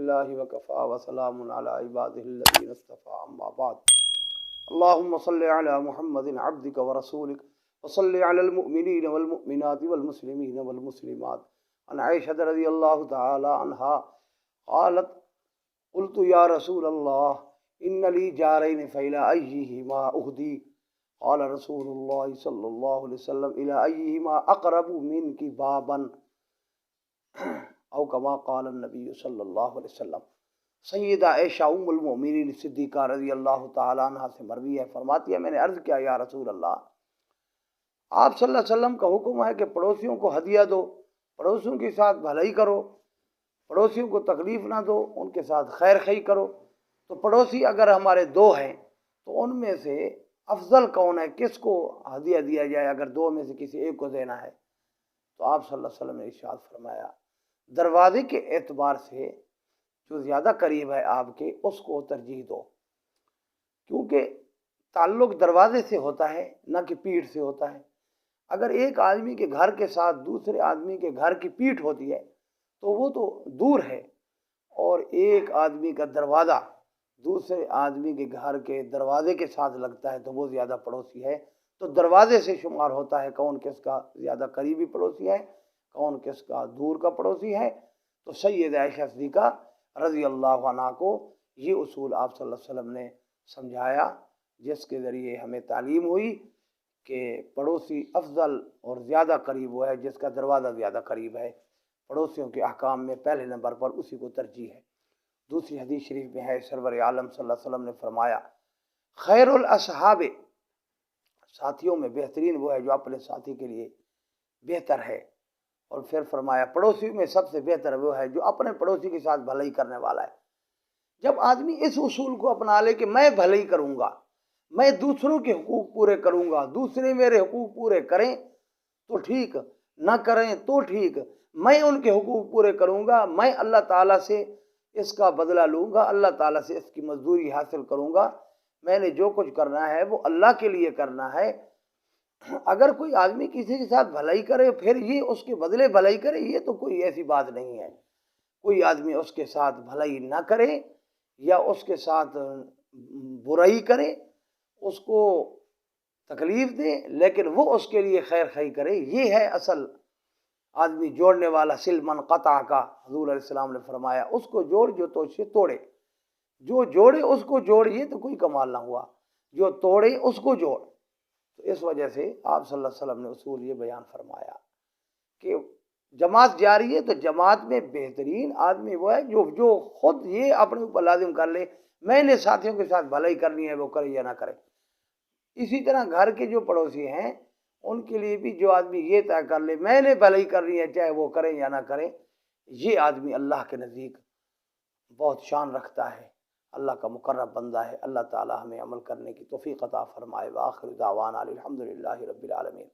للہ وکفا وسلام علی عبادہ الذین اصطفى اما بعد اللہم صل علی محمد عبدک ورسولک وصل علی المؤمنین والمؤمنات والمسلمین والمسلمات عن عائشہ رضی اللہ تعالی عنہا قالت قلت یا رسول اللہ ان لی جارین فإلی ایہما اہدی قال رسول اللہ صلی اللہ علیہ وسلم الی ایہما اقرب منک بابا او کما قال النبی صلی اللہ علیہ وسلم۔ سیدہ عائشہ ام المؤمنین صدیقہ رضی اللہ تعالی عنہ سے مروی ہے، فرماتی ہے میں نے عرض کیا یا رسول اللہ، آپ صلی اللہ علیہ وسلم کا حکم ہے کہ پڑوسیوں کو ہدیہ دو، پڑوسیوں کے ساتھ بھلائی کرو، پڑوسیوں کو تکلیف نہ دو، ان کے ساتھ خیر خواہی کرو۔ تو پڑوسی اگر ہمارے دو ہیں تو ان میں سے افضل کون ہے، کس کو ہدیہ دیا جائے؟ اگر دو میں سے کسی ایک کو دینا ہے تو آپ صلی اللہ علیہ وسلم نے ارشاد فرمایا دروازے کے اعتبار سے جو زیادہ قریب ہے آپ کے اس کو ترجیح دو، کیونکہ تعلق دروازے سے ہوتا ہے نہ کہ پیٹھ سے ہوتا ہے۔ اگر ایک آدمی کے گھر کے ساتھ دوسرے آدمی کے گھر کی پیٹھ ہوتی ہے تو وہ تو دور ہے، اور ایک آدمی کا دروازہ دوسرے آدمی کے گھر کے دروازے کے ساتھ لگتا ہے تو وہ زیادہ پڑوسی ہے۔ تو دروازے سے شمار ہوتا ہے کون کس کا زیادہ قریبی پڑوسی ہے، کون کس کا دور کا پڑوسی ہے۔ تو سید عائشہ صدیقہ رضی اللہ عنہ کو یہ اصول آپ صلی اللہ علیہ وسلم نے سمجھایا، جس کے ذریعے ہمیں تعلیم ہوئی کہ پڑوسی افضل اور زیادہ قریب وہ ہے جس کا دروازہ زیادہ قریب ہے۔ پڑوسیوں کے احکام میں پہلے نمبر پر اسی کو ترجیح ہے۔ دوسری حدیث شریف میں ہے سرور عالم صلی اللہ علیہ وسلم نے فرمایا خیر الاصحاب، ساتھیوں میں بہترین وہ ہے جو اپنے ساتھی کے لیے بہتر ہے، اور پھر فرمایا پڑوسی میں سب سے بہتر وہ ہے جو اپنے پڑوسی کے ساتھ بھلائی کرنے والا ہے۔ جب آدمی اس اصول کو اپنا لے کہ میں بھلائی کروں گا، میں دوسروں کے حقوق پورے کروں گا، دوسرے میرے حقوق پورے کریں تو ٹھیک، نہ کریں تو ٹھیک، میں ان کے حقوق پورے کروں گا، میں اللہ تعالیٰ سے اس کا بدلہ لوں گا، اللہ تعالیٰ سے اس کی مزدوری حاصل کروں گا، میں نے جو کچھ کرنا ہے وہ اللہ کے لیے کرنا ہے۔ اگر کوئی آدمی کسی کے ساتھ بھلائی کرے پھر یہ اس کے بدلے بھلائی کرے، یہ تو کوئی ایسی بات نہیں ہے۔ کوئی آدمی اس کے ساتھ بھلائی نہ کرے یا اس کے ساتھ برائی کرے، اس کو تکلیف دے لیکن وہ اس کے لیے خیر خواہی کرے، یہ ہے اصل آدمی جوڑنے والا۔ سل من قطع کا حضور علیہ السلام نے فرمایا اس کو جوڑ جو تو سے توڑے، جو جوڑے اس کو جوڑ، یہ تو کوئی کمال نہ ہوا، جو توڑے اس کو جوڑ۔ تو اس وجہ سے آپ صلی اللہ علیہ وسلم نے اصول یہ بیان فرمایا کہ جماعت جاری ہے تو جماعت میں بہترین آدمی وہ ہے جو خود یہ اپنے اوپر لازم کر لے میں نے ساتھیوں کے ساتھ بھلائی کرنی ہے، وہ کرے یا نہ کرے۔ اسی طرح گھر کے جو پڑوسی ہیں ان کے لیے بھی جو آدمی یہ طے کر لے میں نے بھلائی کرنی ہے چاہے وہ کریں یا نہ کریں، یہ آدمی اللہ کے نزدیک بہت شان رکھتا ہے، اللہ کا مقرب بندہ ہے۔ اللہ تعالی ہمیں عمل کرنے کی توفیق عطا فرمائے۔ وآخر دعوانا الحمدللہ رب العالمین۔